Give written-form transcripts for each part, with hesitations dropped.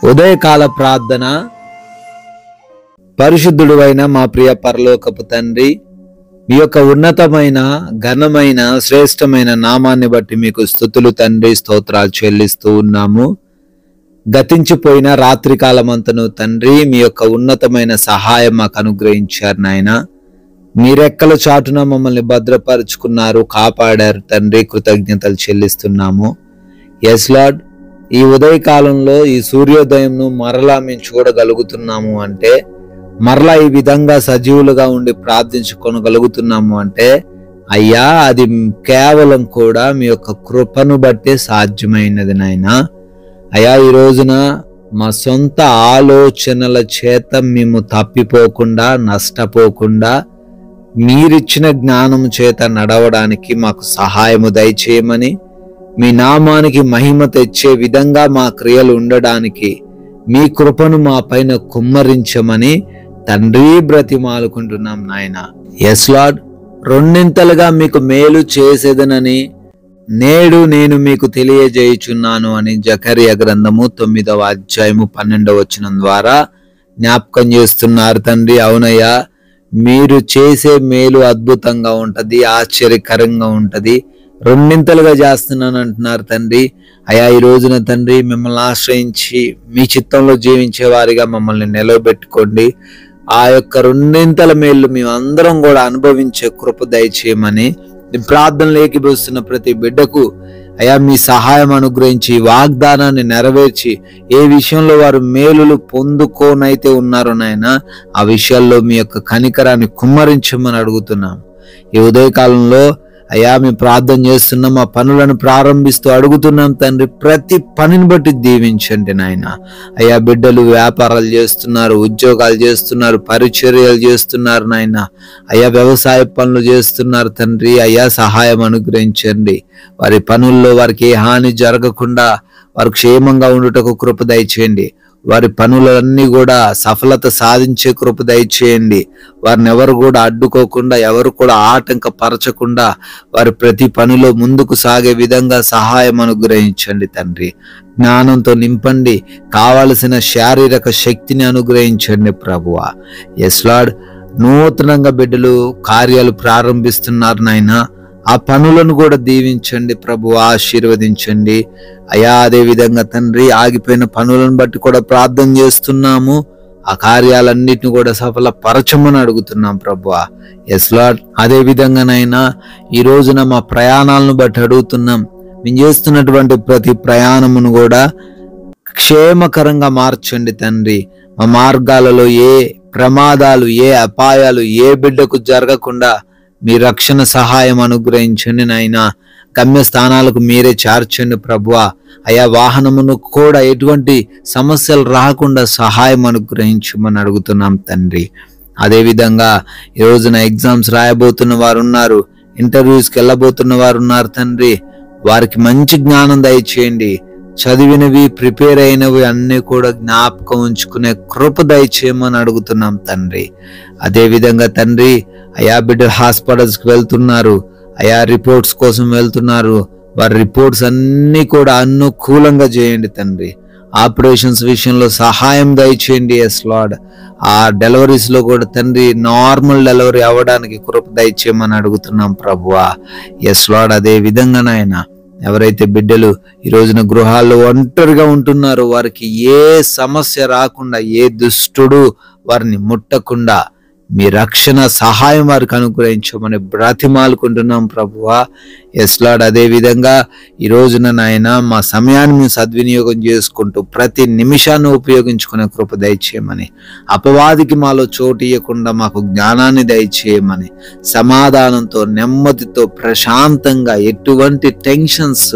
ఉదయకాల ప్రార్థన. పరిశుద్ధుడైన మా ప్రియ పరలోకపు తండ్రి, మీ యొక్క ఉన్నతమైన ఘనమైన శ్రేష్టమైన నామాన్ని బట్టి మీకు స్తుతులు తండ్రి, స్తోత్రాలు చెల్లిస్తూ ఉన్నాము. గతించిపోయిన రాత్రికాలమంతను తండ్రి మీ యొక్క ఉన్నతమైన సహాయం మాకు అనుగ్రహించారు నాయన. మీరెక్కల చాటున మమ్మల్ని భద్రపరుచుకున్నారు, కాపాడారు తండ్రి. కృతజ్ఞతలు చెల్లిస్తున్నాము. ఎస్ లార్డ్, ఈ ఉదయకాలంలో ఈ సూర్యోదయంను మరలా మేము చూడగలుగుతున్నాము అంటే, మరలా ఈ విధంగా సజీవులుగా ఉండి ప్రార్థించుకోగలుగుతున్నాము అంటే, అయ్యా అది కేవలం కూడా మీ యొక్క కృపను బట్టే సాధ్యమైనది నాయనా. అయ్యా ఈ రోజున మా సొంత ఆలోచనల చేత మేము తప్పిపోకుండా, నష్టపోకుండా మీరిచ్చిన జ్ఞానం చేత నడవడానికి మాకు సహాయము దయచేయమని, మీ నామానికి మహిమ తెచ్చే విధంగా మా క్రియలు ఉండడానికి మీ కృపను మా పైన కుమ్మరించమని తండ్రి బ్రతిమాలుకుంటున్నాం నాయన. ఎస్ లార్డ్, రెండింతలుగా మీకు మేలు చేసేదనని నేడు నేను మీకు తెలియజేయుచున్నాను అని జకరియా గ్రంథము 9వ అధ్యాయము 12వ వచనం ద్వారా జ్ఞాపకం చేస్తున్నారు తండ్రి. అవునయ్యా, మీరు చేసే మేలు అద్భుతంగా ఉంటది, ఆశ్చర్యకరంగా ఉంటది, రెండింతలుగా చేస్తున్నాను అంటున్నారు తండ్రి. అయా ఈ రోజున తండ్రి మిమ్మల్ని ఆశ్రయించి మీ చిత్తంలో జీవించే వారిగా మమ్మల్ని నిలవబెట్టుకోండి. ఆ యొక్క రెండింతల మేలు మేమందరం కూడా అనుభవించే కృప దయచేయమని ప్రార్థనలు ఏకీభవిస్తున్న ప్రతి బిడ్డకు అయా మీ సహాయం అనుగ్రహించి వాగ్దానాన్ని నెరవేర్చి ఏ విషయంలో వారు మేలులు పొందుకోనైతే ఉన్నారో నాయనా, ఆ విషయాల్లో మీ యొక్క కనికరాన్ని కుమ్మరించమని అడుగుతున్నాం. ఈ ఉదయకాలంలో అయ్యా మేము ప్రార్థన చేస్తున్నాం, ఆ పనులను ప్రారంభిస్తూ అడుగుతున్నాం తండ్రి. ప్రతి పనిని బట్టి దీవించండి నాయన. అయ్యా బిడ్డలు వ్యాపారాలు చేస్తున్నారు, ఉద్యోగాలు చేస్తున్నారు, పరిచర్యలు చేస్తున్నారు నాయన. అయ్యా వ్యవసాయ పనులు చేస్తున్నారు తండ్రి. అయ్యా సహాయం అనుగ్రహించండి. వారి పనుల్లో వారికి ఏ హాని జరగకుండా వారు క్షేమంగా ఉండుటకు కృప దయచేయండి. వారి పనులన్నీ కూడా సఫలత సాధించే కృప దయచేయండి. వారిని ఎవరు కూడా అడ్డుకోకుండా, ఎవరు కూడా ఆటంకపరచకుండా వారి ప్రతి పనిలో ముందుకు సాగే విధంగా సహాయం అనుగ్రహించండి తండ్రి. జ్ఞానంతో నింపండి, కావలసిన శారీరక శక్తిని అనుగ్రహించండి ప్రభువా. ఎస్ లార్డ్, నూతనంగా బిడ్డలు కార్యాలు ప్రారంభిస్తున్నారు నాయన. ఆ పనులను కూడా దీవించండి ప్రభు, ఆశీర్వదించండి అయా. అదే విధంగా తండ్రి ఆగిపోయిన పనులను బట్టి కూడా ప్రార్థన చేస్తున్నాము. ఆ కార్యాలన్నిటిని కూడా సఫలపరచమని అడుగుతున్నాం ప్రభు. ఎస్ లార్డ్, అదే విధంగానైనా ఈ రోజున మా ప్రయాణాలను బట్టి అడుగుతున్నాం. మేము చేస్తున్నటువంటి ప్రతి ప్రయాణమును కూడా క్షేమకరంగా మార్చండి తండ్రి. మా మార్గాలలో ఏ ప్రమాదాలు, ఏ అపాయాలు ఏ బిడ్డకు జరగకుండా మీ రక్షణ సహాయం అనుగ్రహించండి నాయనా. గమ్యస్థానాలకు మీరే చేర్చండి ప్రభువా. అయా వాహనమును కూడా ఎటువంటి సమస్యలు రాకుండా సహాయం అనుగ్రహించమని అడుగుతున్నాం తండ్రి. అదేవిధంగా ఈ రోజున ఎగ్జామ్స్ రాయబోతున్న వారు ఉన్నారు, ఇంటర్వ్యూస్కి వెళ్ళబోతున్న వారు ఉన్నారు తండ్రి. వారికి మంచి జ్ఞానం దయచేయండి. చదివినవి, ప్రిపేర్ అయినవి అన్నీ కూడా జ్ఞాపకం ఉంచుకునే కృప దయచేయమని అడుగుతున్నాం తండ్రి. అదే విధంగా తండ్రి అయా బిడ్డలు హాస్పిటల్స్కి వెళ్తున్నారు, అయా రిపోర్ట్స్ కోసం వెళ్తున్నారు. వారి రిపోర్ట్స్ అన్నీ కూడా అనుకూలంగా చేయండి తండ్రి. ఆపరేషన్స్ విషయంలో సహాయం దయచేయండి. ఎస్ లార్డ్, ఆ డెలివరీస్ లో కూడా తండ్రి నార్మల్ డెలివరీ అవ్వడానికి కృప దయచేయమని అడుగుతున్నాం ప్రభువా. ఎస్ లార్డ్, అదే విధంగా నాయన ఎవరైతే బిడ్డలు ఈ రోజున గృహాల్లో ఒంటరిగా ఉంటున్నారో వారికి ఏ సమస్య రాకుండా, ఏ దుష్టుడు వారిని ముట్టకుండా మీ రక్షణ సహాయం వారికి అనుగ్రహించమని బ్రతిమాలుకుంటున్నాం ప్రభువా. ఎస్ లార్డ్, అదే విధంగా ఈ రోజున నాయన మా సమయాన్ని మేము సద్వినియోగం చేసుకుంటూ ప్రతి నిమిషాన్ని ఉపయోగించుకునే కృప దయచేయమని, అపవాదికి మాలో చోటు ఇవ్వకుండా మాకు జ్ఞానాన్ని దయచేయమని, సమాధానంతో, నెమ్మదితో, ప్రశాంతంగా, ఎటువంటి టెన్షన్స్,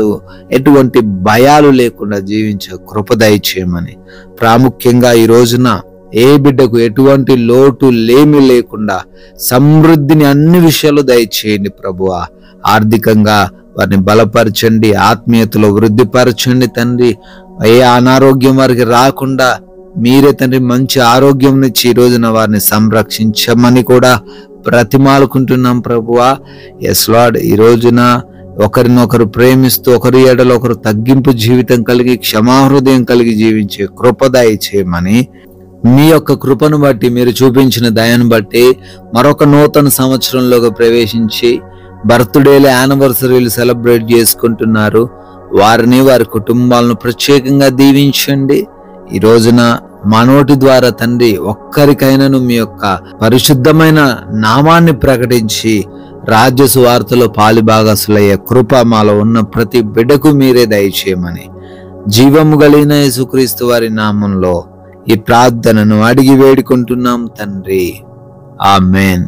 ఎటువంటి భయాలు లేకుండా జీవించే కృప దయచేయమని, ప్రాముఖ్యంగా ఈ రోజున ఏ బిడ్డకు ఎటువంటి లోటు లేమి లేకుండా సమృద్ధిని అన్ని విషయాలు దయచేయండి ప్రభువా. ఆర్థికంగా వారిని బలపరచండి, ఆత్మీయతలో వృద్ధిపరచండి తండ్రి. ఏ అనారోగ్యం వారికి రాకుండా మీరే తండ్రి మంచి ఆరోగ్యం ఇచ్చి ఈ రోజున వారిని సంరక్షించమని కూడా బ్రతిమాలుకుంటున్నాం ప్రభువా. ఎస్ లార్డ్, ఈ రోజున ఒకరినొకరు ప్రేమిస్తూ ఒకరి ఎడల ఒకరు తగ్గింపు జీవితం కలిగి క్షమాహృదయం కలిగి జీవించే కృప దయచేయమని, మీ యొక్క కృపను బట్టి, మీరు చూపించిన దయను బట్టి మరొక నూతన సంవత్సరంలోకి ప్రవేశించి బర్త్డేలు, యానివర్సరీలు సెలబ్రేట్ చేసుకుంటున్నారు. వారిని, వారి కుటుంబాలను ప్రత్యేకంగా దీవించండి. ఈ రోజున మా నోటి ద్వారా తండ్రి ఒక్కరికైనాను మీ యొక్క పరిశుద్ధమైన నామాన్ని ప్రకటించి రాజ్య సువార్తలో పాలిభాగస్తులయ్యే కృప మాలో ఉన్న ప్రతి బిడ్డకు మీరే దయచేయమని జీవము కలిగిన యేసుక్రీస్తు వారి నామంలో ఈ ప్రార్థనను అడిగి వేడుకుంటున్నాం తండ్రి. ఆమేన్.